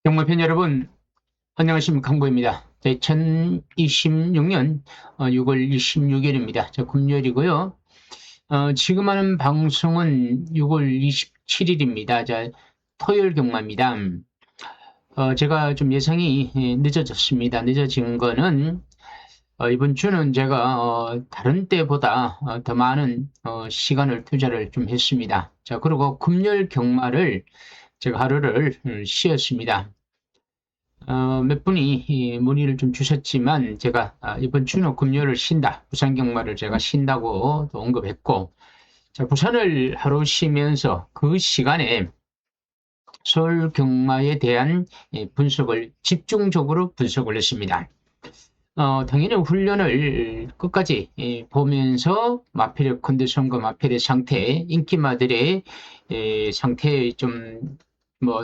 경마팬 여러분, 안녕하십니까. 강보입니다. 2026년 6월 26일입니다. 금요일이고요. 지금 하는 방송은 6월 27일입니다. 토요일 경마입니다. 제가 좀 예상이 늦어졌습니다. 늦어진 거는 이번 주는 제가 다른 때보다 더 많은 시간을 투자를 좀 했습니다. 그리고 금요일 경마를 제가 하루를 쉬었습니다. 몇 분이 문의를 좀 주셨지만 제가 이번 주는 금요일을 쉰다. 부산 경마를 제가 쉰다고 또 언급했고, 부산을 하루 쉬면서 그 시간에 서울 경마에 대한 분석을 집중적으로 분석을 했습니다. 당연히 훈련을 끝까지 보면서 마필의 컨디션과 마필의 상태, 인기마들의 상태에 좀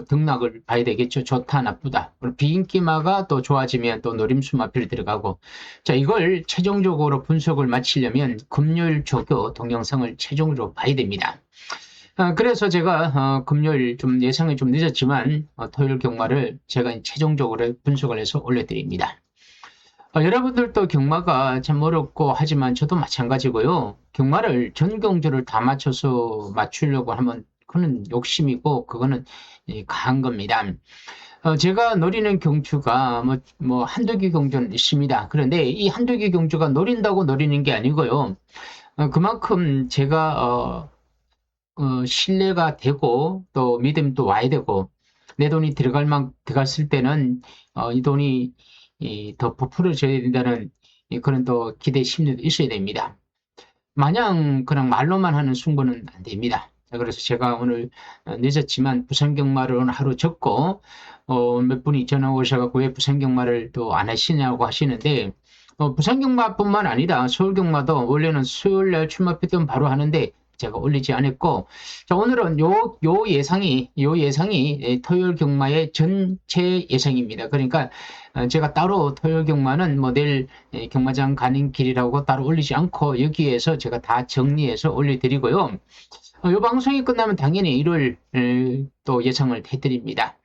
등락을 봐야 되겠죠. 좋다, 나쁘다. 비인기마가 또 좋아지면 또 노림수 마필 들어가고. 이걸 최종적으로 분석을 마치려면 금요일 조교 동영상을 최종적으로 봐야 됩니다. 그래서 제가 금요일 좀 예상이 좀 늦었지만 토요일 경마를 제가 최종적으로 분석을 해서 올려드립니다. 여러분들도 경마가 참 어렵고 하지만 저도 마찬가지고요. 경마를 전 경주를 다 맞추려고 하면 그거는 욕심이고 그거는 강한 겁니다. 제가 노리는 경주가 한두 개 경주는 있습니다. 그런데 이 한두 개 경주가 노린다고 노리는 게 아니고요. 그만큼 제가 신뢰가 되고 또 믿음도 와야 되고 내 돈이 들어갔을 때는 이 돈이 더 부풀어져야 된다는 그런 또 기대 심리도 있어야 됩니다. 마냥 그냥 말로만 하는 승부는 안 됩니다. 그래서 제가 오늘 늦었지만 부산 경마를 오늘 하루 적고 몇 분이 전화 오셔갖고 왜 부산 경마를 또 안 하시냐고 하시는데 부산 경마뿐만 아니라 서울 경마도 원래는 수요일 날 출마표 때면 바로 하는데 제가 올리지 않았고, 오늘은 요 예상이 토요일 경마의 전체 예상입니다. 그러니까 제가 따로 토요일 경마는 내일 경마장 가는 길이라고 따로 올리지 않고 여기에서 제가 다 정리해서 올려드리고요. 이 방송이 끝나면 당연히 1월 또 예상을 해드립니다.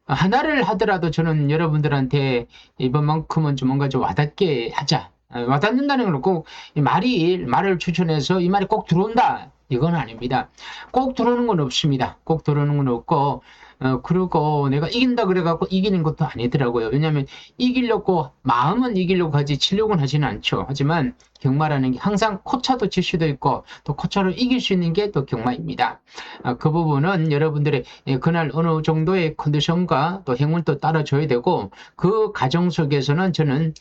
하나를 하더라도 저는 여러분들한테 이번만큼은 좀 뭔가 좀 와닿게 하자. 와닿는다는 건 꼭 말을 추천해서 이 말이 꼭 들어온다. 이건 아닙니다. 꼭 들어오는 건 없습니다. 꼭 들어오는 건 없고, 그리고 내가 이긴다 그래갖고 이기는 것도 아니더라고요. 왜냐하면 마음은 이기려고 하지, 치려고는 하지는 않죠. 하지만 경마라는 게 항상 코차도 칠 수도 있고, 또 코차로 이길 수 있는 게 또 경마입니다. 그 부분은 여러분들의 그날 어느 정도의 컨디션과 또 행운도 따라줘야 되고, 그 과정 속에서는 저는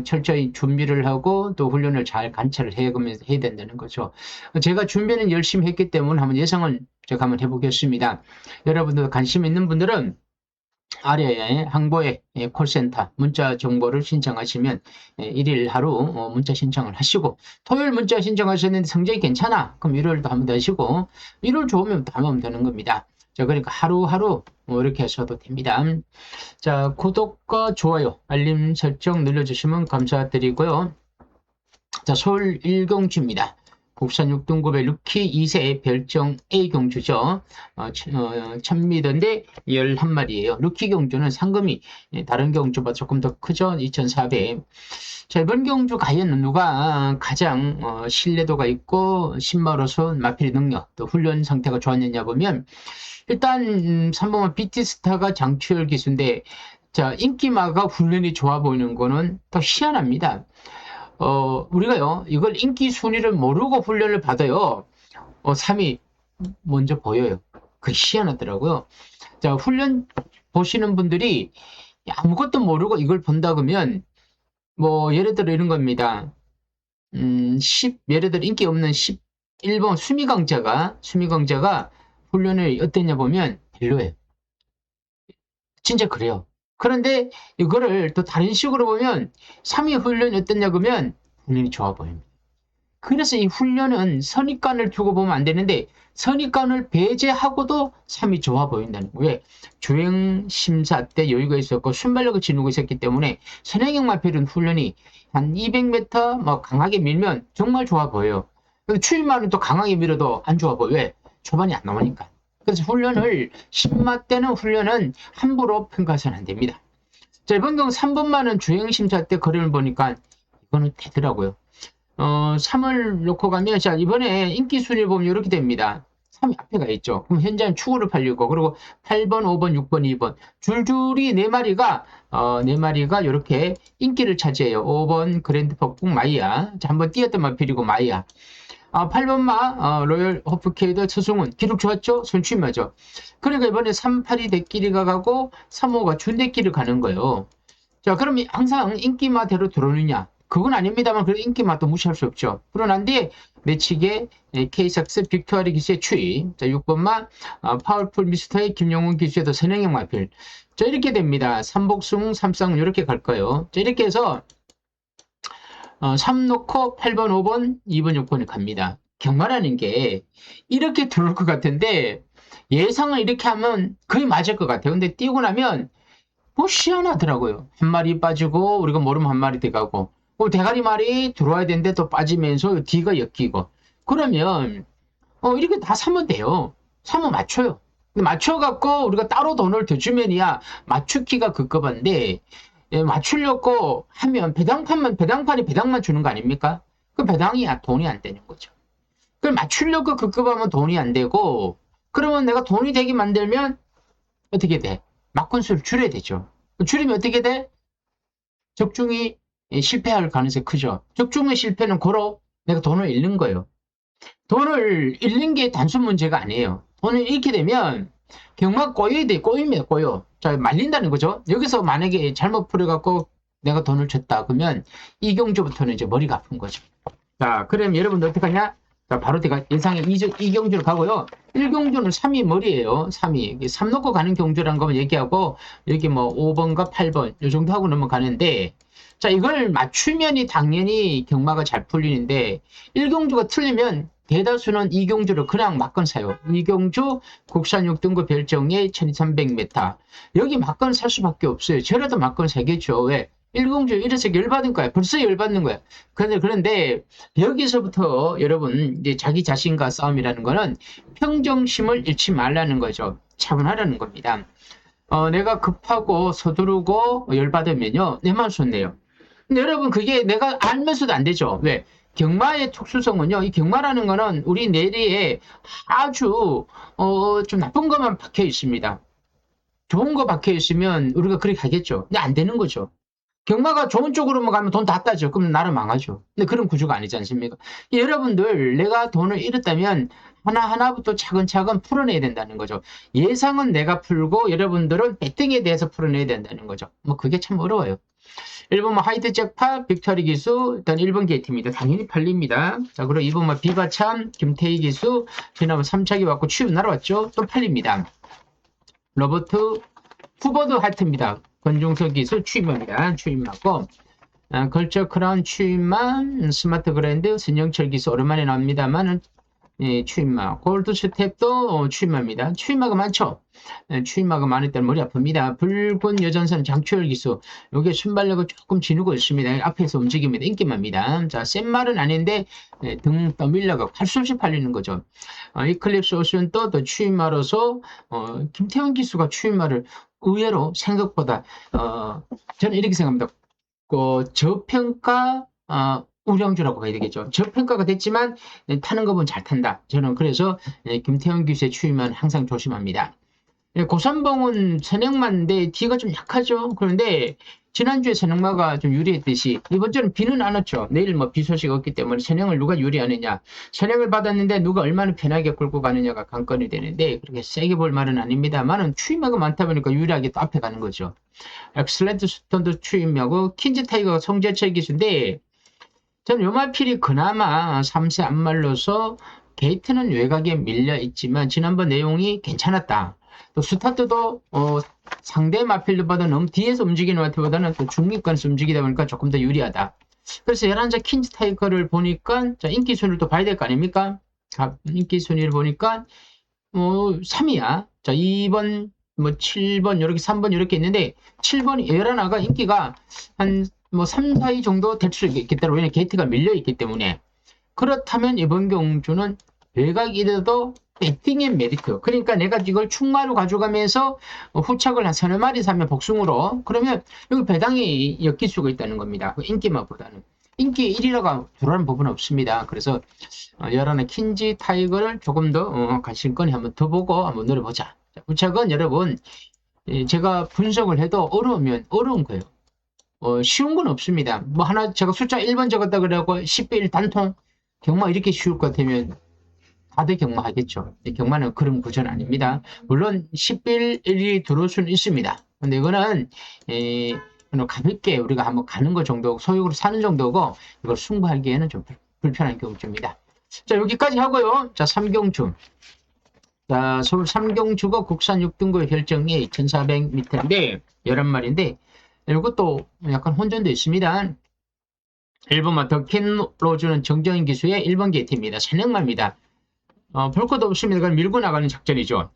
철저히 준비를 하고 또 훈련을 잘 관찰을 해야 된다는 거죠. 제가 준비는 열심히 했기 때문에 한번 예상을 제가 한번 해보겠습니다. 여러분들 관심 있는 분들은 아래에 항보에 콜센터 문자 정보를 신청하시면 1일 하루 문자 신청을 하시고, 토요일 문자 신청하셨는데 성적이 괜찮아 그럼 일요일도 한번 더 하시고, 일요일 좋으면 또 하면 되는 겁니다. 그러니까 하루하루 이렇게 하셔도 됩니다. 구독과 좋아요 알림 설정 눌러주시면 감사드리고요. 서울 1경주입니다. 국산 6등급의 루키 2세 별정 A경주죠. 1000m인데 11마리예요. 루키 경주는 상금이 다른 경주보다 조금 더 크죠. 2400. 자, 이번 경주 과연 누가 가장 신뢰도가 있고 신마로서 마필 능력 또 훈련 상태가 좋았느냐 보면 일단 3번은 비티스타가 장추열 기수인데 자, 인기마가 훈련이 좋아 보이는 거는 더 희한합니다. 우리가요 이걸 인기 순위를 모르고 훈련을 받아요. 3위 먼저 보여요. 그게 희한하더라고요. 자, 훈련 보시는 분들이 아무것도 모르고 이걸 본다 그러면 뭐 예를 들어 이런 겁니다. 예를 들어 인기 없는 11번 수미강자가 훈련을 어땠냐 보면 별로예요. 진짜 그래요. 그런데 이거를 또 다른 식으로 보면 3위 훈련이 어땠냐 그러면 훈련이 좋아 보입니다. 그래서 이 훈련은 선입관을 두고 보면 안 되는데 선입관을 배제하고도 3위 좋아 보인다는 거예요. 왜? 주행 심사 때 여유가 있었고 순발력을 지니고 있었기 때문에 선행형 마필은 훈련이 한 200m 뭐 강하게 밀면 정말 좋아 보여요. 추임마는 또 강하게 밀어도 안 좋아 보여. 왜? 초반이 안 나오니까. 그래서 훈련을 신마 때는 훈련은 함부로 평가해서는 안 됩니다. 자, 이번 경우 3번만은 주행 심사 때 거리를 보니까 이거는 되더라고요. 3을 놓고 가면, 자, 이번에 인기 순위를 보면 이렇게 됩니다. 3이 앞에가 있죠. 그럼 현재는 축으로 팔리고, 그리고 8번, 5번, 6번, 2번. 줄줄이 4마리가 이렇게 인기를 차지해요. 5번 그랜드 폭풍 마이야. 자, 한번 뛰었던 마필이고 마이야. 8번 로열 호프케이더 서승훈. 기록 좋았죠? 손취마죠. 그러니까 이번에 3, 8이 대끼리가 가고, 3호가 준대끼리 가는 거예요. 자, 그럼 항상 인기마대로 들어오느냐? 그건 아닙니다만 그래도 인기맛도 무시할 수 없죠. 그러난 뒤에 매치계 K삭스 빅토리 기수의 추위. 자, 6번마 파워풀 미스터의 김용훈 기수의 선행형 마필. 자, 이렇게 됩니다. 삼복승, 삼쌍 이렇게 갈 거예요. 자, 이렇게 해서 3 놓고 8번, 5번, 2번, 6번을 갑니다. 경마라는 게 이렇게 들어올 것 같은데 예상을 이렇게 하면 거의 맞을 것 같아요. 근데 뛰고 나면 뭐 희한하더라고요. 한 마리 빠지고 우리가 모르면 한 마리 돼가고 대가리 말이 들어와야 되는데 또 빠지면서 뒤가 엮이고 그러면 이렇게 다 사면 돼요. 사면 맞춰요. 근데 맞춰갖고 우리가 따로 돈을 더 주면이야 맞추기가 급급한데 맞추려고 하면 배당판이 배당만 주는 거 아닙니까? 그 배당이야 돈이 안 되는 거죠. 그걸 맞추려고 급급하면 돈이 안 되고 그러면 내가 돈이 되게 만들면 어떻게 돼? 막건수를 줄여야 되죠. 줄이면 어떻게 돼? 적중이 실패할 가능성이 크죠. 적중의 실패는 고로 내가 돈을 잃는 거예요. 돈을 잃는 게 단순 문제가 아니에요. 돈을 잃게 되면 경마가 꼬여야 돼. 꼬이면 꼬여. 자, 말린다는 거죠. 여기서 만약에 잘못 풀어갖고 내가 돈을 줬다. 그러면 이경주부터는 이제 머리가 아픈 거죠. 자, 그럼 여러분들 어떻게 하냐? 자, 바로 제가 예상에 이경주로 가고요. 1경주는 3위 머리예요. 3위. 3 놓고 가는 경주라는 거만 얘기하고 여기 뭐 5번과 8번 이 정도 하고 넘어가는데 자, 이걸 맞추면이 당연히 경마가 잘 풀리는데 1경주가 틀리면 대다수는 2경주를 그냥 막건 사요. 2경주 국산 6등급 별정의 1300m. 여기 막건 살 수밖에 없어요. 저라도 막건 사겠죠. 왜? 1경주 이래서 열받은 거야. 벌써 열받는 거야. 그런데 여기서부터 여러분 이제 자기 자신과 싸움이라는 거는 평정심을 잃지 말라는 거죠. 차분하라는 겁니다. 내가 급하고 서두르고 열받으면요. 내 마음 손해요. 근데 여러분 그게 내가 알면서도 안 되죠. 왜? 경마의 특수성은요. 이 경마라는 거는 우리 뇌리에 아주 좀 나쁜 것만 박혀 있습니다. 좋은 거 박혀 있으면 우리가 그렇게 가겠죠. 근데 안 되는 거죠. 경마가 좋은 쪽으로만 가면 돈 다 따죠. 그럼 나라 망하죠. 근데 그런 구조가 아니지 않습니까? 여러분들 내가 돈을 잃었다면 하나하나부터 차근차근 풀어내야 된다는 거죠. 예상은 내가 풀고 여러분들은 배팅에 대해서 풀어내야 된다는 거죠. 뭐 그게 참 어려워요. 1번 하이드 잭팟 빅터리 기수 일단 1번 게이트입니다. 당연히 팔립니다. 자, 그리고 2번 비바참 김태희 기수 지난번 3차기 왔고 취업 날아왔죠. 또 팔립니다. 로버트 후버드 하트입니다. 권중석 기수 취임합니다. 취임 맞고 걸저 크라운 취임만 스마트 그랜드 신영철 기수 오랜만에 나옵니다만 취임마 골드 스텝도 취임합니다. 취임마가 많죠. 취임마가 많을 때는 머리 아픕니다. 붉은 여전선 장추열 기수 여기에 순발력을 조금 지니고 있습니다. 앞에서 움직입니다. 인기마입니다. 자, 센 말은 아닌데 등 떠밀려가 할 수 없이 팔리는 거죠. 이클립스 오션 또 취임마로서 김태훈 기수가 취임마를 의외로 생각보다 저는 이렇게 생각합니다. 저평가 우량주라고 봐야 되겠죠. 저평가가 됐지만 타는 거 보면 잘 탄다. 저는 그래서 김태훈 기수의 추임은 항상 조심합니다. 고산봉은 선행마인데 뒤가 좀 약하죠. 그런데 지난주에 선행마가 좀 유리했듯이 이번 주는 비는 안 왔죠. 내일 뭐 비 소식 없기 때문에 선행을 누가 유리하느냐. 선행을 받았는데 누가 얼마나 편하게 끌고 가느냐가 관건이 되는데 그렇게 세게 볼 말은 아닙니다만은 추임마가 많다 보니까 유리하게 또 앞에 가는 거죠. 엑슬렌트 스톤도 추임하고 킨즈 타이거가 성제철 기수인데 저는 요말필이 그나마 3세 안말로서 게이트는 외곽에 밀려 있지만 지난번 내용이 괜찮았다. 또 스타트도 상대 마필드보다 너무 뒤에서 움직이는 마필보다는 또 중립권에서 움직이다 보니까 조금 더 유리하다. 그래서 11자 킨즈 타이거를 보니까 자, 인기 순위를 또 봐야 될 거 아닙니까? 인기 순위를 보니까 3위야. 자, 2번, 7번, 이렇게 3번 이렇게 있는데 7번이 11아가 인기가 한 3, 4위 정도 될 수 있겠다. 왜냐면 게이트가 밀려 있기 때문에. 그렇다면 이번 경주는 외곽이라도 배팅의 메리트. 그러니까 내가 이걸 충마로 가져가면서 후착을 한 서너 마리 사면 복숭으로. 그러면 여기 배당이 엮일 수가 있다는 겁니다. 인기만보다는. 인기 1위라고 들어가는 부분은 없습니다. 그래서 여러분의 킨지 타이거를 조금 더 관심권이 한번 더 보고 한번 노려보자. 후착은 여러분 제가 분석을 해도 어려우면 어려운 거예요. 쉬운 건 없습니다. 뭐 하나 제가 숫자 1번 적었다 그래갖고 10배 1 단통 경마 이렇게 쉬울 것 같으면 다들 경마하겠죠. 경마는 그런 구조는 아닙니다. 물론 10배 1이 들어올 수는 있습니다. 근데 이거는 그냥 가볍게 우리가 한번 가는 것 정도, 소액으로 사는 정도고 이걸 승부하기에는 좀 불편한 경주입니다. 자, 여기까지 하고요. 자, 3경주. 자, 서울 3경주가 국산 6등급 결정이 1400m인데 11마리인데 이것도 약간 혼전도 있습니다. 1번마 더킨 로즈는 정정인 기수의 1번 게이트입니다. 선행마입니다. 볼 것도 없습니다. 그럼 밀고 나가는 작전이죠.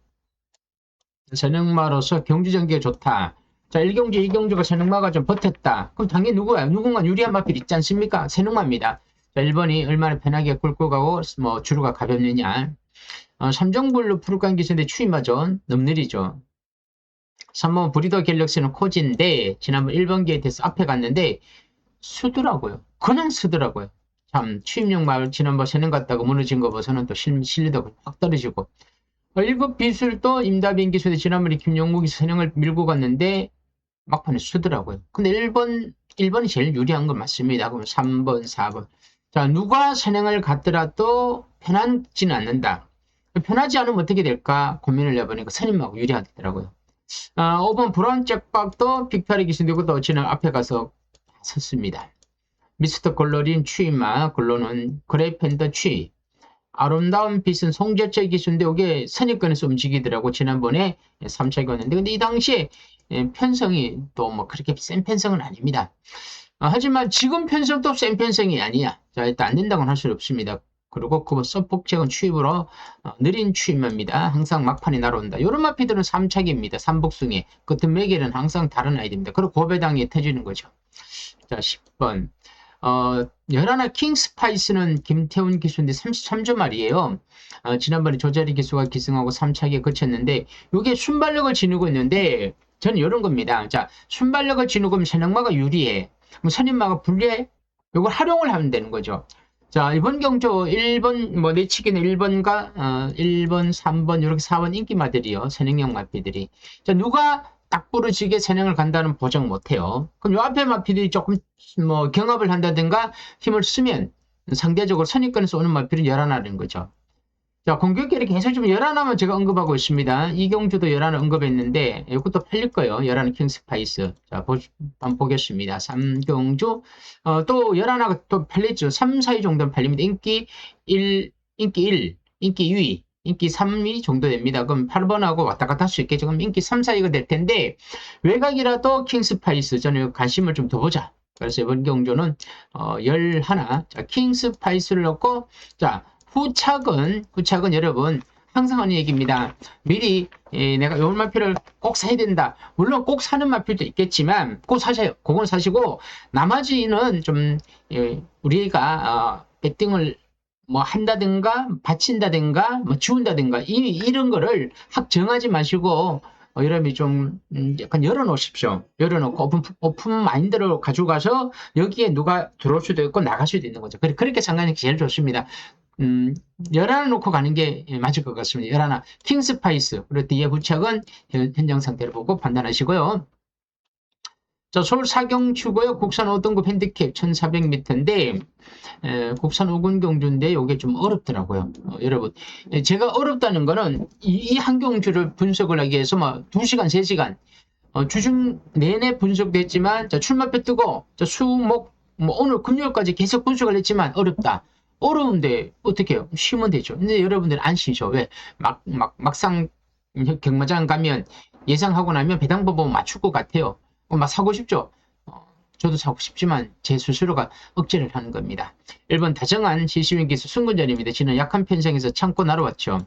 선행마로서 경주 전개가 좋다. 자, 1경주, 2경주가 선행마가 좀 버텼다. 그럼 당연히 누군가 유리한 마필 있지 않습니까? 선행마입니다. 자, 1번이 얼마나 편하게 끌고 가고 주루가 가볍느냐. 3정블루 푸르간 기수인데 추임마전 너무 느리죠. 3번 브리더 갤럭시는 코지인데 지난번 1번 게이트에서 앞에 갔는데 쓰더라고요. 그냥 쓰더라고요. 참 취임용 마을 지난번 세능 갔다고 무너진 거 봐서는 또 신뢰도가 확 떨어지고 1급 비술도 임다빈 기수대 지난번에 김용국이 세능을 밀고 갔는데 막판에 쓰더라고요. 근데 1번이 제일 유리한 건 맞습니다. 그럼 3번, 4번. 자, 누가 세능을 갔더라도 편하지는 않는다. 편하지 않으면 어떻게 될까 고민을 해보니까 선임하고 유리하더라고요. 5번 브라운 잭박도 빅파리 기수되고 또 지난 앞에 가서 섰습니다. 미스터 걸러린 추임마, 걸러는 그레이펜더 추임. 아름다운 빛은 송재철 기수인데 이게 선입권에서 움직이더라고 지난번에 3차기였는데 근데 이 당시에 편성이 또 뭐 그렇게 센 편성은 아닙니다. 하지만 지금 편성도 센 편성이 아니야. 자, 일단 안 된다고는 할 수 없습니다. 그리고 그 서폭책은 추입으로 느린 추임입니다. 항상 막판에 날아온다. 요런 마피들은 3차기입니다. 삼복숭이. 그 뒷매길은 항상 다른 아이들입니다. 그리고 고배당이 터지는 거죠. 자, 10번. 11 킹스파이스는 김태훈 기수인데 33조 말이에요. 지난번에 조자리 기수가 기승하고 3차기에 거쳤는데 이게 순발력을 지니고 있는데 저는 이런 겁니다. 자, 순발력을 지니고 있으면 선행마가 유리해. 그럼 선임마가 불리해? 이걸 활용을 하면 되는 거죠. 자, 이번 경주 1번, 내치기는 1번과, 1번, 3번, 이렇게 4번 인기마들이요. 선행형 마피들이. 자, 누가 딱 부러지게 선행을 간다는 보장 못해요. 그럼 요 앞에 마피들이 조금, 경합을 한다든가 힘을 쓰면 상대적으로 선입권에서 오는 마피는 열어나는 거죠. 자, 공격기를 계속 좀 열어나면 제가 언급하고 있습니다. 이경주도 열어나 언급했는데, 이것도 팔릴 거예요. 열어나 킹스파이스. 자, 한번 보겠습니다. 3경주. 또 열어나가 또 팔렸죠. 3, 4위 정도는 팔립니다. 인기 1, 인기 2위, 인기 3위 정도 됩니다. 그럼 8번하고 왔다 갔다 할 수 있겠죠. 그럼 인기 3, 4위가 될 텐데, 외곽이라도 킹스파이스. 저는 관심을 좀 더 보자. 그래서 이번 경주는, 11. 자, 킹스파이스를 넣고, 자, 후착은 여러분 항상 하는 얘기입니다. 미리 내가 요 마필을 꼭 사야 된다. 물론 꼭 사는 마필도 있겠지만 꼭 사셔요. 그건 사시고 나머지는 좀 우리가 배팅을 한다든가 바친다든가 주운다든가 이런 거를 확 정하지 마시고 여러분이 좀 약간 열어놓으십시오. 열어놓고 오픈 마인드로 가져가서 여기에 누가 들어올 수도 있고 나갈 수도 있는 거죠. 그렇게 상관이 제일 좋습니다. 열어놓고 가는 게 맞을 것 같습니다. 열하나 킹스파이스 그리고 뒤에 부착은 현장 상태를 보고 판단하시고요. 자, 서울 사경추고요. 국산 5등급 핸디캡 1400m인데 국산 5군 경주인데 이게 좀 어렵더라고요. 여러분 제가 어렵다는 거는 이 한 경주를 분석을 하기 위해서 뭐 2시간 3시간 주중 내내 분석됐지만 자, 출마표 뜨고 자, 수목 뭐 오늘 금요일까지 계속 분석을 했지만 어렵다. 어려운데 어떻게 해요? 쉬면 되죠. 근데 여러분들 안 쉬죠. 왜? 막상 경마장 가면 예상하고 나면 배당법 보면 맞출 것 같아요. 막 사고 싶죠. 저도 사고 싶지만 제 스스로가 억제를 하는 겁니다. 1번 다정한 시시윈 기수 승군전입니다. 지는 약한 편성에서 참고 날아왔죠.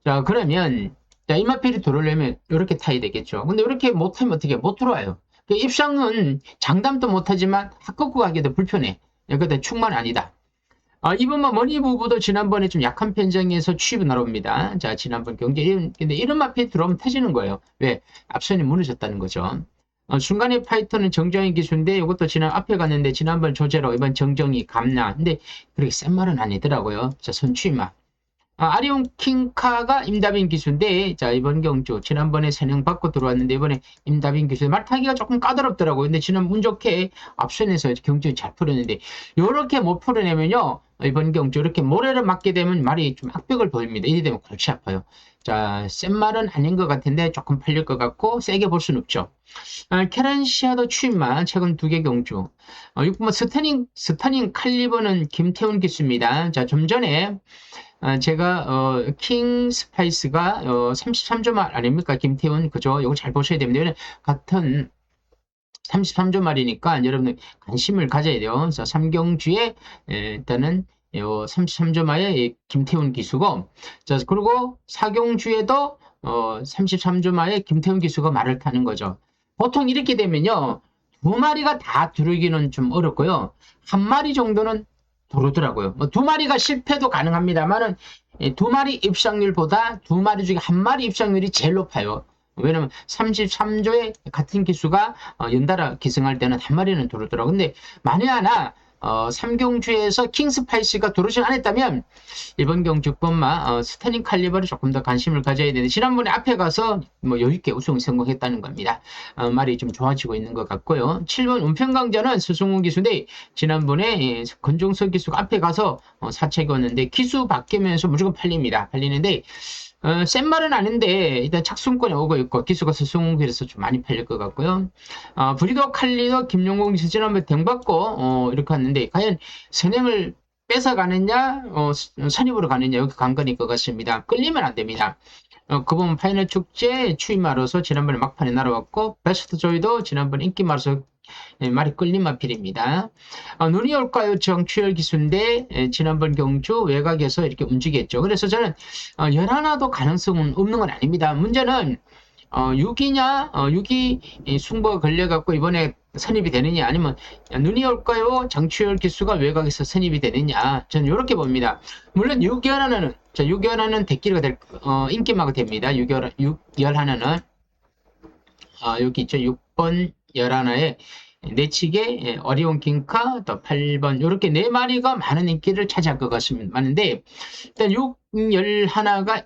자, 그러면 자, 이마필이 들어오려면 이렇게 타야 되겠죠. 근데 이렇게 못하면 어떻게 못 들어와요. 그 입상은 장담도 못하지만 합격고 가기도 불편해. 그때 충만 아니다. 이번만 머니 부부도 지난번에 좀 약한 편성에서 취입이 나옵니다. 자, 지난번 경기 근데 이런 마필 들어오면 터지는 거예요. 왜? 앞선이 무너졌다는 거죠. 중간에 파이터는 정정희 기수인데 이것도 지난 앞에 갔는데 지난번 조제로 이번 정정희 감나 근데 그렇게 센 말은 아니더라고요. 자, 선취마 아리온 킹카가 임다빈 기수인데 자 이번 경주 지난번에 선행 받고 들어왔는데 이번에 임다빈 기수 말 타기가 조금 까다롭더라고요. 근데 지난 운 좋게 앞선에서 경주 잘 풀었는데 요렇게 못 풀어내면요 이번 경주 이렇게 모래를 맞게 되면 말이 좀 악벽을 보입니다. 이래 되면 골치 아파요. 자, 센 말은 아닌 것 같은데 조금 팔릴 것 같고 세게 볼 수는 없죠. 케란시아도 취임만 최근 2개 경주 6번 스타닝 칼리버는 김태훈 기수입니다. 자, 좀 전에 제가 킹 스파이스가 33조 말 아닙니까? 김태훈 그죠? 이거 잘 보셔야 됩니다. 같은 33조 말이니까 여러분들 관심을 가져야 돼요. 그래서 3경주에 일단은 33조 말에 김태훈 기수고 자 그리고 4경주에도 33조 말에 김태훈 기수가 말을 타는 거죠. 보통 이렇게 되면요. 2마리가 다 들어오기는 좀 어렵고요. 1마리 정도는 들어오더라고요. 뭐 2마리가 실패도 가능합니다만은 2마리 입상률보다 2마리 중에 1마리 입상률이 제일 높아요. 왜냐면 33조의 같은 기수가 연달아 기승할 때는 1마리는 들어오더라고요. 근데 만에 하나 3경주에서 킹스파이스가 들어오지 않았다면 이번 경주권만 스타닝 칼리버를 조금 더 관심을 가져야 되는데 지난번에 앞에 가서 뭐 여유있게 우승 성공했다는 겁니다. 말이 좀 좋아지고 있는 것 같고요. 7번 운평강자는 스승훈 기수인데 지난번에 건종석 기수가 앞에 가서 사책이 왔는데 기수 바뀌면서 무조건 팔리는데 센 말은 아닌데 일단 착순권이 오고 있고 기수가 스승훈기라서 좀 많이 팔릴 것 같고요. 브리더 칼리더 김용공 기수 지난번에 등받고 이렇게 왔는데 과연 선행을 뺏어가느냐 선입으로 가느냐 여기 관건일 것 같습니다. 끌리면 안 됩니다. 그분 파이널 축제 추임마로서 지난번에 막판에 날아왔고 베스트 조이도 지난번 인기마로서 말이 끌린 마필입니다. 눈이 올까요? 정취열 기수인데 지난번 경주 외곽에서 이렇게 움직였죠. 그래서 저는 열하나도 가능성은 없는 건 아닙니다. 문제는 6이냐 6이 승부가 걸려갖고 이번에 선입이 되느냐 아니면 눈이 올까요? 장추열 기수가 외곽에서 선입이 되느냐 저는 이렇게 봅니다. 물론 6열하나는 자 6열하나는 대끼리가 될 인기마가 됩니다. 6열하나는 여기 있죠. 6번 열하나에 내치게 어리온 킹카 또 8번 이렇게 4마리가 많은 인기를 차지할 것 같습니다. 많은데 일단 6, 열하나가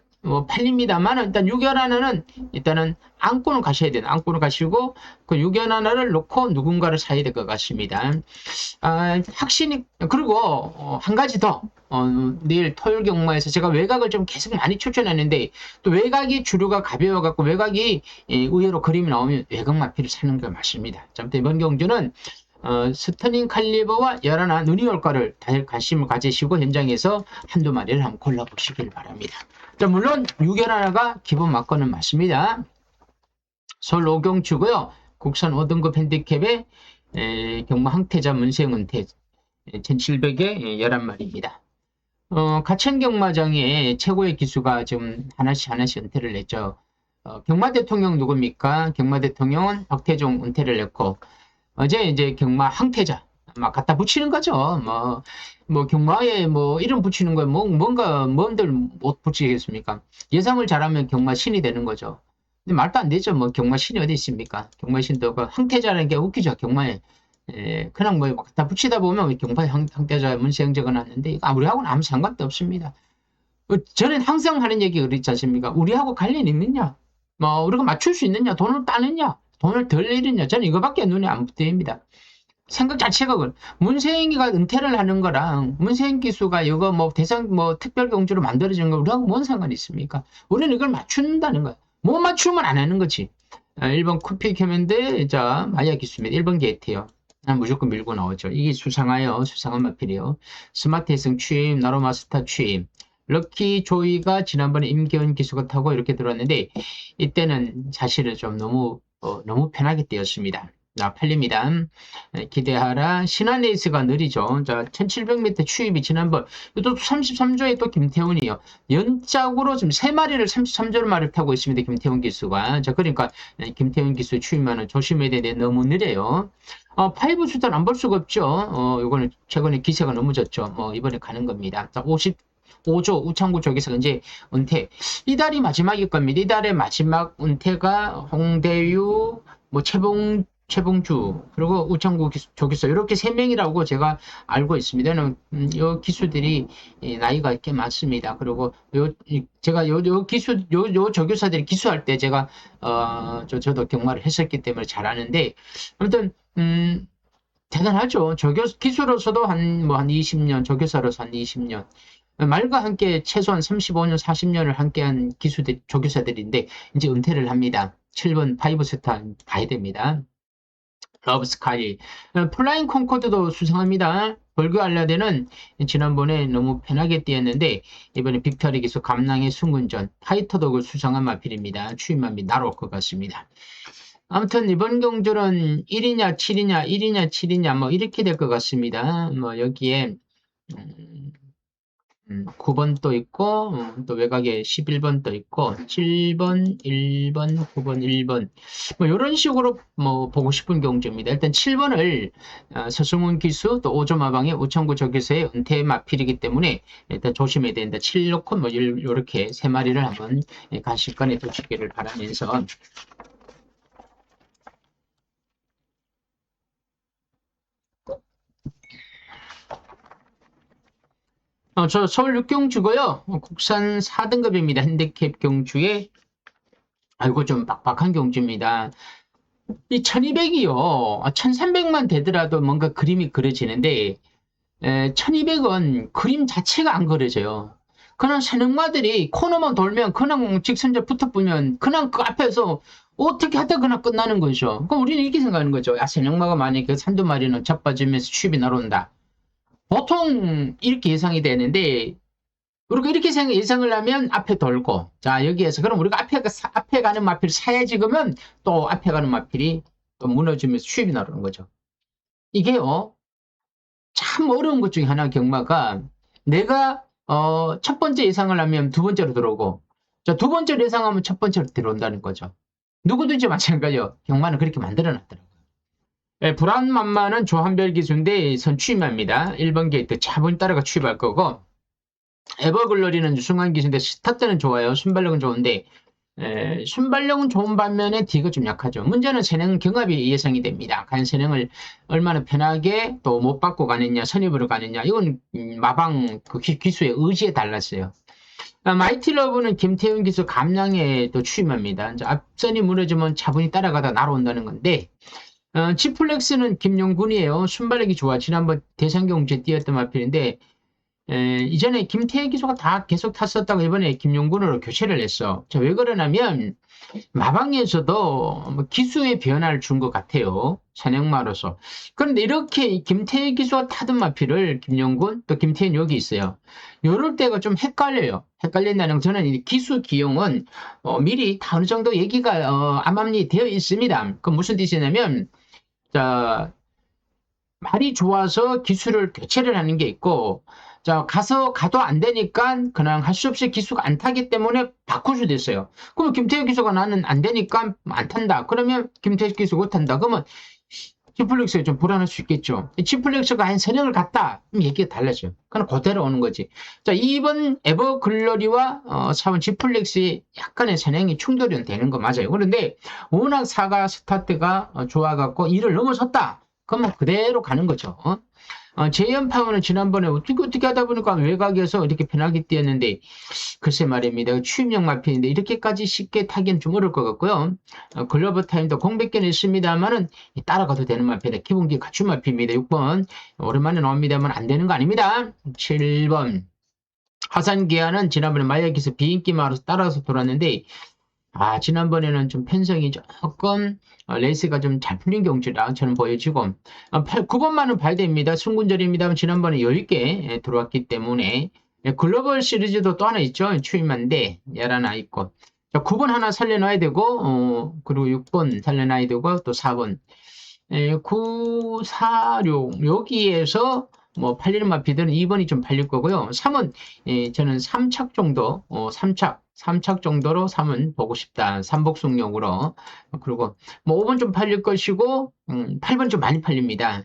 팔립니다만 일단 6열하나는 일단은 안고는 가셔야 돼요. 안고는 가시고 그 6열하나를 놓고 누군가를 사야 될 것 같습니다. 확신이 그리고 한 가지 더 내일 토요일 경마에서 제가 외곽을 좀 계속 많이 추천하는데 또 외곽이 주류가 가벼워 갖고 외곽이 의외로 그림이 나오면 외곽 마피를 사는 게 맞습니다. 아무튼 이번 경주는 스터닝 칼리버와 열하나 눈이 올까를 다들 관심을 가지시고 현장에서 한두 마리를 한번 골라보시길 바랍니다. 자, 물론 6열하나가 기본 막건은 맞습니다. 서울 5경주고요. 국산 5등급 핸디캡에 경마 항태자 문세영 은퇴 1700에 11마리입니다. 가천 경마장의 최고의 기수가 지금 하나씩 은퇴를 냈죠. 경마 대통령 누굽니까? 경마 대통령은 박태종 은퇴를 냈고 어제 이제 경마 항태자 막 갖다 붙이는 거죠. 뭐 경마에 뭐 이름 붙이는 거에 뭔가 뭔들 못 붙이겠습니까? 예상을 잘하면 경마 신이 되는 거죠. 근데 말도 안 되죠. 뭐 경마신이 어디 있습니까? 경마신도 그 항태자라는 게 웃기죠. 경마에. 그냥 뭐 갖다 붙이다 보면 경마에 항태자 문세영 적어놨는데 이거 우리하고는 아무 상관도 없습니다. 저는 항상 하는 얘기가 그렇지 않습니까? 우리하고 관련이 있느냐? 뭐 우리가 맞출 수 있느냐? 돈을 따느냐? 돈을 덜 내느냐? 저는 이거밖에 눈에 안 보입니다. 생각 자체가 문세영이가 은퇴를 하는 거랑 문세영 기수가 이거 뭐 대상 뭐 특별 경주로 만들어진 거 우리하고 뭔 상관이 있습니까? 우리는 이걸 맞춘다는 거야. 못 맞추면 안 하는 거지. 1번 쿠피 캐면데 자 마야 기수입니다. 1번 게이트요. 무조건 밀고 나오죠. 이게 수상한 마필이에요. 스마트 해성 취임, 나로마스터 취임. 럭키 조이가 지난번에 임기현 기수가 타고 이렇게 들어왔는데 이때는 사실은 좀 너무 편하게 뛰었습니다. 팔립니다. 기대하라. 신한에이스가 느리죠. 자, 1700m 추입이 지난번 또 33조에 또 김태훈이요. 연짝으로 지금 3마리를 33조를 말을 타고 있습니다. 김태훈 기수가. 자, 그러니까 김태훈 기수 추입만은 조심해야 되는데 너무 느려요. 파이브 숫자는 안 볼 수가 없죠. 이거는 최근에 기세가 너무 졌죠. 이번에 가는 겁니다. 자, 55조 우창구 쪽에서 이제 은퇴. 이달이 마지막일 겁니다. 이달의 마지막 은퇴가 홍대유, 뭐 최봉주, 그리고 우창구 조기수 이렇게 3명이라고 제가 알고 있습니다. 요 기수들이 나이가 꽤 많습니다. 그리고 제가 요 조교사들이 기수할 때 제가 저도 경마를 했었기 때문에 잘 아는데 아무튼 대단하죠. 기수로서도 한 20년, 조교사로서 한 20년. 말과 함께 최소한 35년, 40년을 함께한 조교사들인데 이제 은퇴를 합니다. 7번 파이브스타 가야 됩니다. 러브스카이. 플라잉 콩코드도 수상합니다. 벌교 알라데는 지난번에 너무 편하게 뛰었는데 이번에 빅터리 기수 감랑의 순군전 파이터도 수상한 마필입니다. 추임맘이 나올 것 같습니다. 아무튼 이번 경주는 1이냐 7이냐 1이냐 7이냐 뭐 이렇게 될 것 같습니다. 뭐 여기에 9번 또 있고 또 외곽에 11번 또 있고 7번, 1번, 9번, 1번 뭐 이런 식으로 뭐 보고 싶은 경주입니다. 일단 7번을 서승훈 기수 또 오조마방의 우창구 조기수의 은퇴 마필이기 때문에 일단 조심해야 된다. 7 놓고 뭐 이렇게 3마리를 한번 간식간에 두시기를 바라면서 저 서울 6경주고요. 국산 4등급입니다. 핸디캡 경주에 아이고 좀 빡빡한 경주입니다. 이 1200이요. 1300만 되더라도 뭔가 그림이 그려지는데 1200은 그림 자체가 안 그려져요. 그냥 새능마들이 코너만 돌면 그냥 직선제 붙어보면 그냥 그 앞에서 어떻게 하다 그냥 끝나는 거죠. 그럼 우리는 이렇게 생각하는 거죠. 새능마가 만약에 산두 마리는 자빠지면서 취입이 날아온다. 보통 이렇게 예상이 되는데 우리가 이렇게 예상을 하면 앞에 돌고 자 여기에서 그럼 우리가 앞에 가는 마필을 사야지 그러면 또 앞에 가는 마필이 또 무너지면서 취입이 나오는 거죠. 이게요 참 어려운 것 중에 하나 경마가 내가 첫 번째 예상을 하면 두 번째로 들어오고 자, 두 번째로 예상하면 첫 번째로 들어온다는 거죠. 누구든지 마찬가지요. 경마는 그렇게 만들어놨더라고요. 불안만만은 조한별 기수인데 선취입니다. 1번 게이트 차분히 따라가 취입할 거고 에버글로리는 유승환 기수인데 스타트는 좋아요. 순발력은 좋은데 순발력은 좋은 반면에 D가 좀 약하죠. 문제는 선행 경합이 예상이 됩니다. 과연 선행을 얼마나 편하게 또 못 받고 가느냐 선입으로 가느냐 이건 마방 그 기수의 의지에 달랐어요. 마이티러브는 김태훈 기수 감량에 또 취임합니다. 앞선이 무너지면 차분히 따라가다 날아온다는 건데 치플렉스는 김용군이에요. 순발력이 좋아. 지난번 대상경주에 뛰었던 마필인데 이전에 김태희 기수가 다 계속 탔었다고 이번에 김용군으로 교체를 했어. 자, 왜 그러냐면 마방에서도 뭐 기수의 변화를 준 것 같아요. 선행마로서. 그런데 이렇게 김태희 기수가 타던 마필을 김용군 또 김태희 여기 있어요. 이럴 때가 좀 헷갈려요. 헷갈린다는 저는 이 기수 기용은 미리 다 어느 정도 얘기가 암암리 되어 있습니다. 그 무슨 뜻이냐면 자 말이 좋아서 기수를 교체를 하는 게 있고 자, 가도 안 되니까 그냥 할 수 없이 기수가 안 타기 때문에 바꿀 수도 있어요. 그러면 김태희 기수가 나는 안 되니까 안 탄다. 그러면 김태희 기수가 못 탄다. 그러면 G플렉스가 좀 불안할 수 있겠죠. G플렉스가 한 3령을 갔다. 그럼 얘기가 달라져요. 그럼 그대로 오는 거지. 자, 2번 에버글로리와 4번 G플렉스의 약간의 선행이 충돌이 되는 거 맞아요. 그런데 워낙 4가 스타트가 좋아갖고 2를 넘어섰다. 그러면 그대로 가는 거죠. 제이언파워는 지난번에 어떻게 하다 보니까 외곽에서 이렇게 편하게 뛰었는데, 글쎄 말입니다. 추임력 마핀인데, 이렇게까지 쉽게 타기는 좀 어려울 것 같고요. 글로벌 타임도 공백기는 있습니다만은, 따라가도 되는 마핀이다. 기본기 갖춘 마핀입니다. 6번. 오랜만에 나옵니다만 안 되는 거 아닙니다. 7번. 하산기아는 지난번에 마약에서 비인기 마로서 따라서 돌았는데, 지난번에는 좀 편성이 조금 레이스가 좀 잘 풀린 경주라 저는 보여지고 9번만은 봐야 됩니다. 순군절입니다만 지난번에 10개 들어왔기 때문에 글로벌 시리즈도 또 하나 있죠. 추임한데 11나 있고 9번 하나 살려놔야 되고 그리고 6번 살려놔야 되고 또 4번 9, 4, 6 여기에서 뭐 팔리는 마피들은 2번이 좀 팔릴 거고요. 3은 저는 3착 정도 3착 정도로 3은 보고 싶다. 삼복승용으로. 그리고 뭐 5번 좀 팔릴 것이고 8번 좀 많이 팔립니다.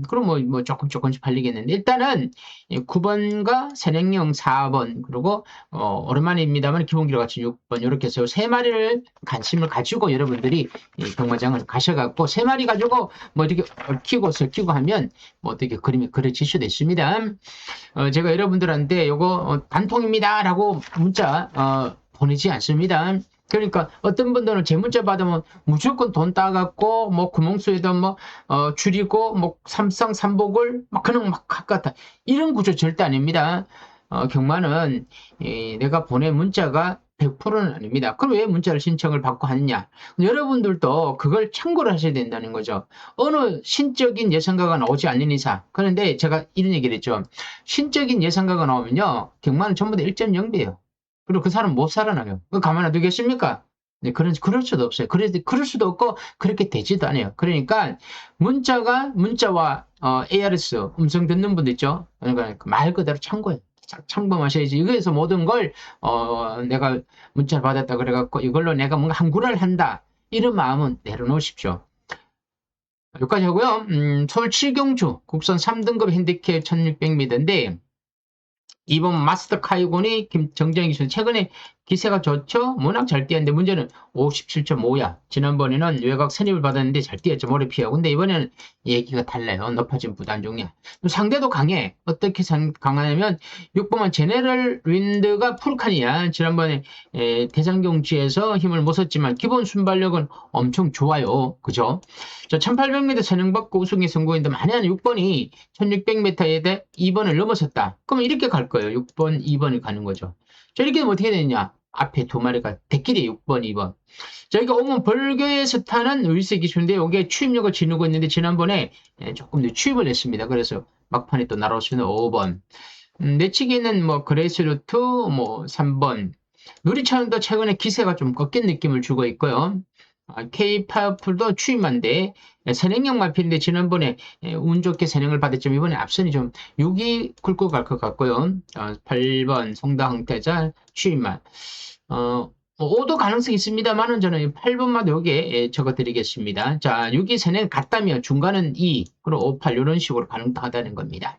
그럼 뭐 조금씩 팔리겠는데 일단은 9번과 선행용 4번 그리고 오랜만입니다만 기본기로 같이 6번 이렇게 해서 3마리를 관심을 가지고 여러분들이 경마장을 가셔갖고 3마리 가지고 뭐 이렇게 얽히고 설키고 하면 뭐 어떻게 그림이 그려질 수도 있습니다. 제가 여러분들한테 요거 단통입니다 라고 문자 보내지 않습니다. 그러니까 어떤 분들은 제 문자 받으면 무조건 돈 따갖고 뭐 구멍수에다 뭐 줄이고 뭐 삼상 삼복을 막 그냥 막 갖다 이런 구조 절대 아닙니다. 경마는 내가 보낸 문자가 100%는 아닙니다. 그럼 왜 문자를 신청을 받고 하느냐? 여러분들도 그걸 참고를 하셔야 된다는 거죠. 어느 신적인 예상가가 나오지 않는 이상. 그런데 제가 이런 얘기를 했죠. 신적인 예상가가 나오면요. 경마는 전부 다 1.0배예요. 그리고 그 사람 못 살아나요. 그거 가만 놔두겠습니까? 네, 그럴 수도 없어요. 그럴 수도 없고, 그렇게 되지도 않아요. 그러니까, 문자와, ARS, 음성 듣는 분들 있죠? 그러니까 말 그대로 참고해요. 참고하셔야지. 이거에서 모든 걸, 내가 문자를 받았다 그래갖고, 이걸로 내가 뭔가 한구를 한다. 이런 마음은 내려놓으십시오. 여기까지 하고요. 서울 7경주, 국선 3등급 핸디캡 1600m인데, 이번 마스터 카이곤이 정재영 기수 최근에 기세가 좋죠. 워낙 잘 뛰었는데 문제는 57.5야. 지난번에는 외곽 선입을 받았는데 잘 뛰었죠. 모래 피하고. 근데 이번에는 얘기가 달라요. 높아진 부단 종류. 상대도 강해. 어떻게 강하냐면 6번만 제네럴 윈드가 풀칸이야. 지난번에 대장경주에서 힘을 못 썼지만 기본 순발력은 엄청 좋아요. 그죠? 1800m 선행받고 우승에 성공했는데 만약에 6번이 1600m에 대해 2번을 넘어섰다. 그러면 이렇게 갈 거예요. 6번, 2번을 가는 거죠. 자, 이렇게 되면 어떻게 되느냐? 앞에 두 마리가 대끼리 6번, 2번. 저희가 오면 벌교에서 타는 의세 기수인데 이게 추임력을 지니고 있는데 지난번에 조금 더 추입을 했습니다. 그래서 막판에 또 날아올 수 있는 5번. 내치기는 뭐 그레이스 루트 뭐 3번. 누리차는도 최근에 기세가 좀 꺾인 느낌을 주고 있고요. K-파워풀도 추임한데 선행형 마필인데 지난번에 운 좋게 선행을 받았지만 이번에 앞선이 좀 6이 굵고 갈 것 같고요. 8번 송다항태자 추임만 5도 가능성이 있습니다만은 저는 8번마다 여기에 적어드리겠습니다. 자, 6이 선행 같다면 중간은 2 그리고 5, 8 이런 식으로 가능하다는 겁니다.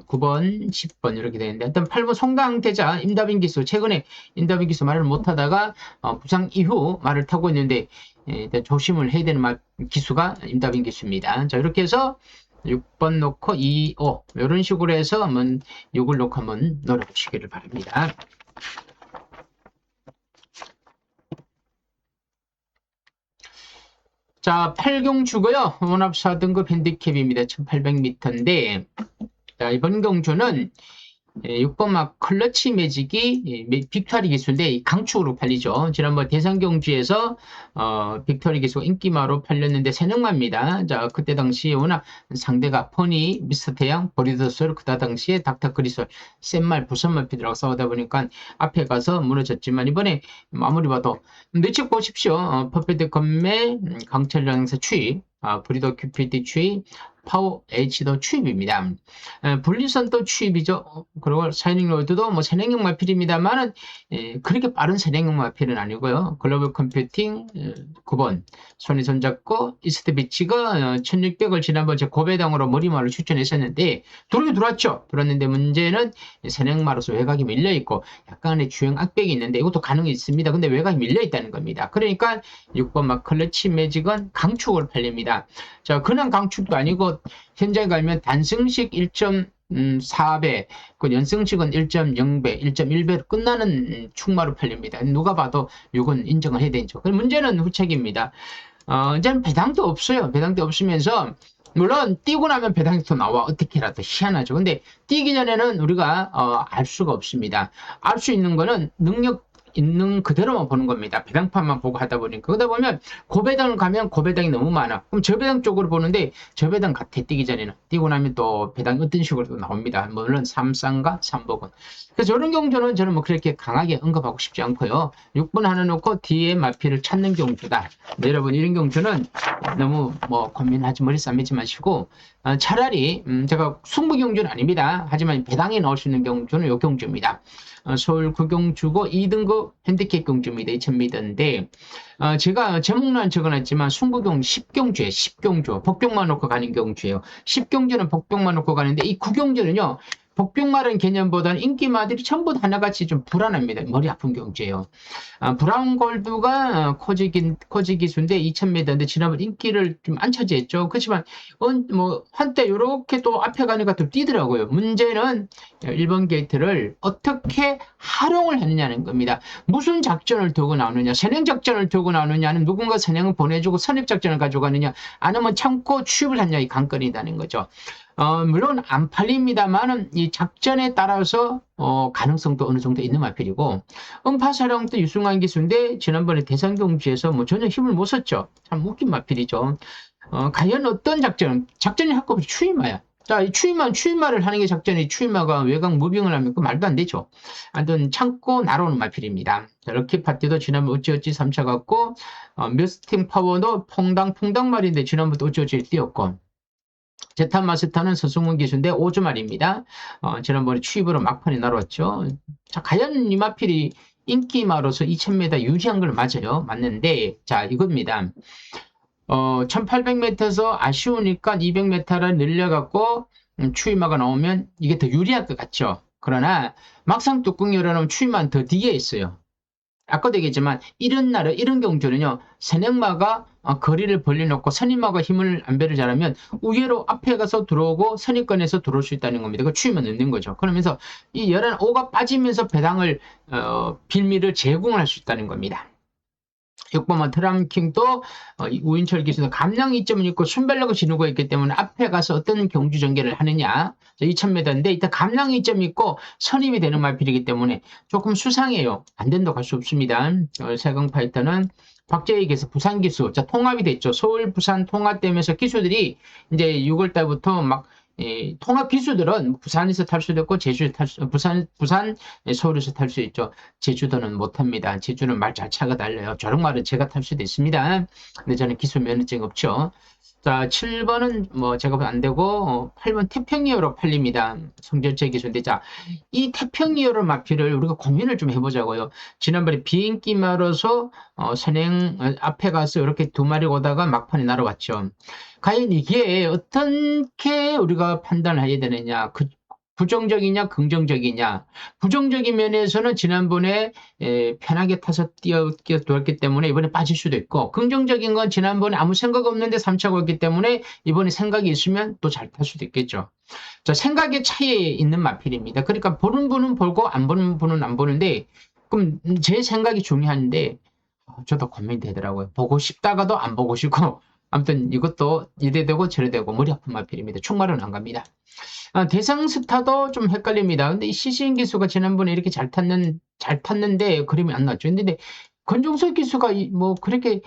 9번, 10번 이렇게 되는데 일단 8번 송다항태자 임다빈 기수 최근에 임다빈 기수 말을 못하다가 부상 이후 말을 타고 있는데 일단 조심을 해야 되는 기수가 임다빈 기수입니다. 자 이렇게 해서 6번 놓고 2, 5 이런 식으로 해서 한번 6을 놓고 한번 노려보시기를 바랍니다. 자 8경주고요. 원합 4등급 핸디캡입니다. 1800m인데 자, 이번 경주는 6번 막 클러치 매직이 빅토리 기수인데 강축으로 팔리죠. 지난번 대상 경주에서 빅토리 기수가 인기마로 팔렸는데 세능마입니다. 자 그때 당시에 워낙 상대가 퍼니, 미스터 태양, 버리더솔 그때 당시에 닥터 그리솔 센말 부선말 피드라고 싸우다 보니까 앞에 가서 무너졌지만 이번에 아무리 봐도 내측 보십시오. 퍼페드 건매 강철 양사 추위 브리더 큐피드 추위 파워 H도 추입입니다. 분리선도 추입이죠. 그리고 사이닝 로드도 뭐 선행형 마필입니다만은 그렇게 빠른 선행형 마필은 아니고요. 글로벌 컴퓨팅 9번 손이 손잡고 이스트 비치가 1600을 지난번 제 고배당으로 머리말로 추천했었는데 들어왔죠. 들어왔는데 문제는 선행마로서 외곽이 밀려 있고 약간의 주행 악백이 있는데 이것도 가능이 있습니다. 근데 외곽이 밀려 있다는 겁니다. 그러니까 6번 막 클러치 매직은 강축을 팔립니다. 자, 그냥 강축도 아니고 현재 가면 단승식 1.4배, 그 연승식은 1.0배, 1.1배로 끝나는 축마로 팔립니다. 누가 봐도 6은 인정을 해야 되죠. 문제는 후책입니다. 이제는 배당도 없어요. 배당도 없으면서 물론 뛰고 나면 배당이 또 나와. 어떻게라도 희한하죠. 근데 뛰기 전에는 우리가 알 수가 없습니다. 알 수 있는 거는 능력 있는 그대로만 보는 겁니다. 배당판만 보고 하다 보니까. 그러다 보면 고배당을 가면 고배당이 너무 많아. 그럼 저배당 쪽으로 보는데 저배당 같아. 뛰기 전에는. 뛰고 나면 또 배당이 어떤 식으로 나옵니다. 물론 3쌍과 3복은. 그래서 저런 경주는 저는 뭐 그렇게 강하게 언급하고 싶지 않고요. 6번 하나 놓고 뒤에 마피를 찾는 경주다. 네, 여러분 이런 경주는 너무 뭐 고민하지 머리 싸매지 마시고 차라리 제가 승부 경주는 아닙니다. 하지만 배당에 넣을 수 있는 경주는 요 경주입니다. 서울 구경주고 2등급 핸디캡 경주입니다. 2000m인데 제가 제목란 적어놨지만 승부경 10경주에 10경주 복병만 놓고 가는 경주예요. 10경주는 복병만 놓고 가는데 이 9경주는요. 복병마른 개념보다는 인기마들이 전부 다 하나같이 좀 불안합니다. 머리 아픈 경주예요. 브라운 골드가 코지 기수인데 2000m인데 지난번 인기를 좀 안 차지했죠. 그렇지만 뭐 한때 이렇게 또 앞에 가니까 또 뛰더라고요. 문제는 1번 게이트를 어떻게 활용을 했느냐는 겁니다. 무슨 작전을 두고 나오느냐, 선행 작전을 두고 나오느냐는 누군가 선행을 보내주고 선입 작전을 가져가느냐, 아니면 참고 취입을 하느냐 이 관건이라는 거죠. 물론 안 팔립니다만은 이 작전에 따라서 가능성도 어느 정도 있는 마필이고 음파사령도 유승환 기수인데 지난번에 대상경주에서 뭐 전혀 힘을 못 썼죠. 참 웃긴 마필이죠. 과연 어떤 작전이 할 거 없이 추임마야. 자, 이 추임마를 하는 게 작전이 추임마가 외곽 무빙을 하면 그 말도 안 되죠. 아무튼 참고 날아오는 마필입니다. 자, 럭키 파티도 지난번 어찌어찌 3차 갔고 뮤스팅 파워도 퐁당 말인데 지난번도 어찌어찌 뛰었고 제탄 마스터는 서승훈 기수인데 5주 말입니다. 지난번에 추입으로 막판에 날아왔죠. 자, 과연 이 마필이 인기마로서 2000m 유지한 걸 맞아요. 맞는데, 자, 이겁니다. 1800m에서 아쉬우니까 200m를 늘려갖고 추임마가 나오면 이게 더 유리할 것 같죠. 그러나 막상 뚜껑 열어놓으면 추임마는 더 뒤에 있어요. 아까도 얘기했지만 이런 경주는요. 선행마가 거리를 벌려놓고 선임마가 힘을 안배를 잘하면 우회로 앞에 가서 들어오고 선입권에서 들어올 수 있다는 겁니다. 그 추임은 넣는 거죠. 그러면서 이 11호가 빠지면서 배당을 빌미를 제공할 수 있다는 겁니다. 6번은 트람킹도 우인철 기수도 감량 이점은 있고 순발력을 지니고 있기 때문에 앞에 가서 어떤 경주 전개를 하느냐 2000m인데 일단 감량 이점이 있고 선임이 되는 마필이기 때문에 조금 수상해요. 안 된다고 할 수 없습니다. 세강 파이터는 박재희 기수 부산 기수 자 통합이 됐죠. 서울 부산 통합되면서 기수들이 이제 6월달부터 막 통합 기수들은 부산에서 탈 수도 있고 제주에서 탈 수, 부산 서울에서 탈 수 있죠. 제주도는 못합니다. 제주는 말 자체가 달라요. 저런 말은 제가 탈 수도 있습니다. 근데 저는 기수 면허증 없죠. 자, 7번은 뭐 제가 안 되고 8번 태평이어로 팔립니다. 성절제 기수인데 자, 이 태평이어로 마필을 우리가 고민을 좀 해보자고요. 지난번에 비행기 말아서 선행 앞에 가서 이렇게 두 마리 오다가 막판에 날아왔죠. 과연 이게 어떻게 우리가 판단을 해야 되느냐? 부정적이냐, 긍정적이냐? 부정적인 면에서는 지난번에 편하게 타서 뛰어들었기 때문에 이번에 빠질 수도 있고, 긍정적인 건 지난번에 아무 생각 없는데 3차가 왔기 때문에 이번에 생각이 있으면 또 잘 탈 수도 있겠죠. 자, 생각의 차이에 있는 마필입니다. 그러니까 보는 분은 보고 안 보는 분은 안 보는데, 그럼 제 생각이 중요한데, 저도 고민되더라고요. 보고 싶다가도 안 보고 싶고, 아무튼 이것도 이래 되고 저래 되고 머리 아픈 마필입니다. 충말은 안 갑니다. 대상 스타도 좀 헷갈립니다. 근데 이 시신 기수가 지난번에 이렇게 잘 탔는데 그림이 안 나왔죠. 근데 권종석 기수가 뭐 그렇게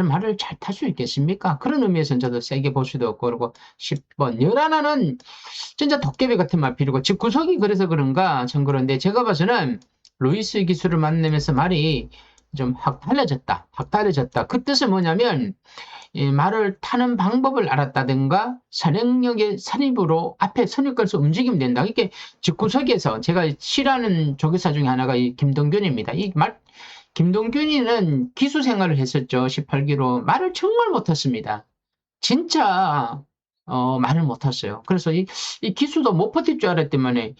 말을 잘 탈 수 있겠습니까? 그런 의미에서는 저도 세게 볼 수도 없고, 그리고 10번. 11은 진짜 도깨비 같은 마필이고, 즉 구석이 그래서 그런가 전 그런데 제가 봐서는 루이스 기수를 만나면서 말이 좀 확 달라졌다. 확 달라졌다. 그 뜻은 뭐냐면 이 말을 타는 방법을 알았다든가 선행력의 선입으로 앞에 선입권에서 움직이면 된다. 이게 집구석에서 제가 싫어하는 조교사 중에 하나가 이 김동균입니다. 김동균이는 기수 생활을 했었죠. 18기로 말을 정말 못했습니다. 진짜 말을 못했어요. 그래서 이 기수도 못 버틸 줄 알았더니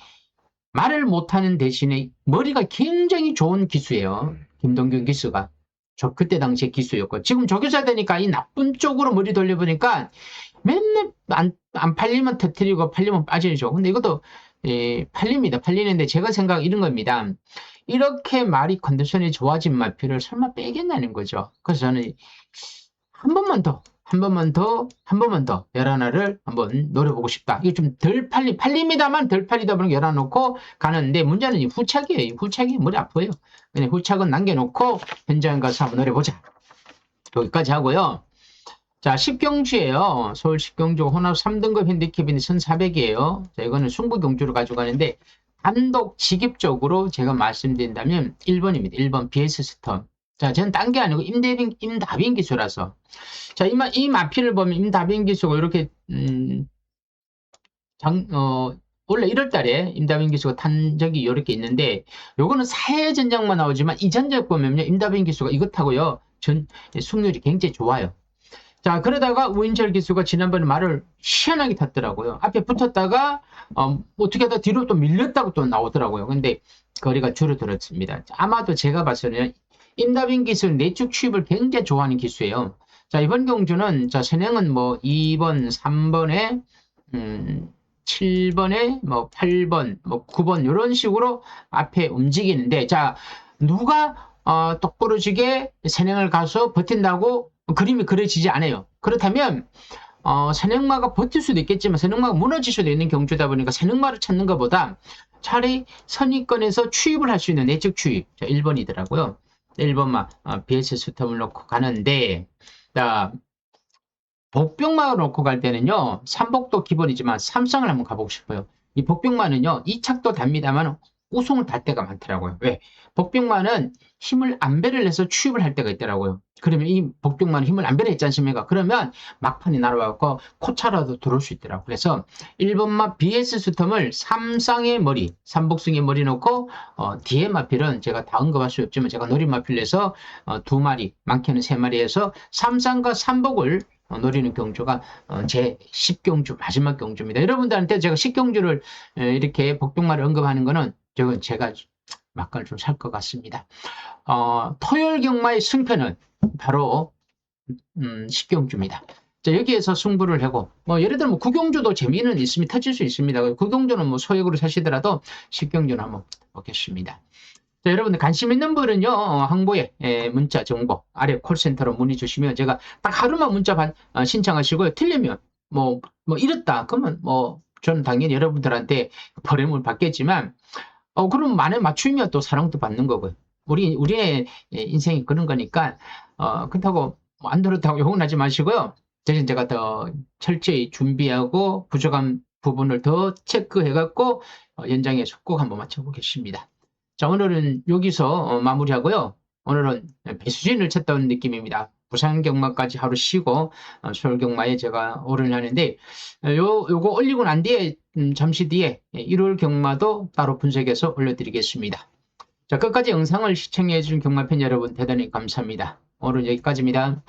말을 못하는 대신에 머리가 굉장히 좋은 기수예요. 김동균 기수가. 저 그때 당시에 기수였고 지금 조교사 되니까 이 나쁜 쪽으로 머리 돌려보니까 맨날 안 팔리면 터뜨리고 팔리면 빠지죠. 근데 이것도 팔립니다. 팔리는데 제가 생각 이런 겁니다. 이렇게 말이 컨디션이 좋아진 마피를 설마 빼겠냐는 거죠. 그래서 저는 한 번만 더 열하나를 한번 노려보고 싶다. 이게 좀 덜 팔립니다만 덜 팔리다 보니 열어놓고 가는데 문제는 이 후착이에요. 후착이 머리 아파요. 그냥 후착은 남겨놓고 현장 가서 한번 노려보자. 여기까지 하고요. 자, 10경주예요. 서울 10경주 혼합 3등급 핸디캡인데 1400이에요. 자, 이거는 승부경주로 가져가는데 단독 직입적으로 제가 말씀드린다면 1번입니다. 1번 BS 스톰. 자, 저는 딴 게 아니고 임다빈 기수라서. 자, 이 마피를 보면 임다빈 기수가 이렇게, 원래 1월 달에 임다빈 기수가 탄 적이 이렇게 있는데, 요거는 사회 전적만 나오지만 이 전적 보면요, 임다빈 기수가 이거 타고요, 승률이 굉장히 좋아요. 자, 그러다가 우인철 기수가 지난번에 말을 희한하게 탔더라고요. 앞에 붙었다가, 어떻게 하다 뒤로 또 밀렸다고 또 나오더라고요. 근데 거리가 줄어들었습니다. 아마도 제가 봐서는 임다빈 기수는 내축 취입을 굉장히 좋아하는 기수예요. 자, 이번 경주는, 자, 선행은 뭐 2번, 3번에, 7번에, 뭐 8번, 뭐 9번, 이런 식으로 앞에 움직이는데, 자, 누가, 똑부러지게 선행을 가서 버틴다고 그림이 그려지지 않아요. 그렇다면, 선행마가 버틸 수도 있겠지만, 선행마가 무너질 수도 있는 경주다 보니까 선행마를 찾는 것보다 차라리 선의권에서 취입을 할 수 있는 내적 취입. 자, 1번이더라고요. 1번마, BS 스톰을 놓고 가는데, 자, 복병마를 놓고 갈 때는요, 삼복도 기본이지만 삼성을 한번 가보고 싶어요. 이 복병마는요, 이 착도 답니다만 우승을 달 때가 많더라고요. 왜? 복병마는 힘을 안배를 해서 취입을 할 때가 있더라고요. 그러면 이 복병마는 힘을 안배를 했지 않습니까? 그러면 막판이 날아와서 코차라도 들어올 수 있더라고요. 그래서 1번마 BS 스톰을 삼쌍의 머리, 삼복승의 머리 놓고 뒤에 마필은 제가 다 언급할 수 없지만 제가 노린 마필을 해서 2마리, 많게는 3마리 해서 삼쌍과 삼복을 노리는 경주가 제 10경주 마지막 경주입니다. 여러분들한테 제가 10경주를 이렇게 복병마를 언급하는 거는 제가 막간을 좀 살 것 같습니다. 토요일 경마의 승패는 바로 10경주입니다. 자, 여기에서 승부를 하고 예를 들면 구경주도 재미는 있으면 터질 수 있습니다. 구경주는 뭐 소액으로 사시더라도 10경주는 한번 보겠습니다. 자, 여러분들 관심 있는 분은요, 항보에 문자 정보 아래 콜센터로 문의 주시면 제가 딱 하루만 문자 신청하시고요. 틀리면 뭐 이렇다 그러면 저는 당연히 여러분들한테 벌임을 받겠지만 그럼 만에 맞추면 또 사랑도 받는 거고요. 우리의 인생이 그런 거니까 그렇다고 안 들었다고 욕은 하지 마시고요. 대신 제가 더 철저히 준비하고 부족한 부분을 더 체크해갖고 연장해서 꼭 한번 맞춰보겠습니다. 자, 오늘은 여기서 마무리하고요. 오늘은 배수진을 쳤다는 느낌입니다. 부산 경마까지 하루 쉬고 서울 경마에 제가 오를 하는데 요거 올리고 난 뒤에 잠시 뒤에 1월 경마도 따로 분석해서 올려드리겠습니다. 자, 끝까지 영상을 시청해 주신 경마팬 여러분 대단히 감사합니다. 오늘 여기까지입니다.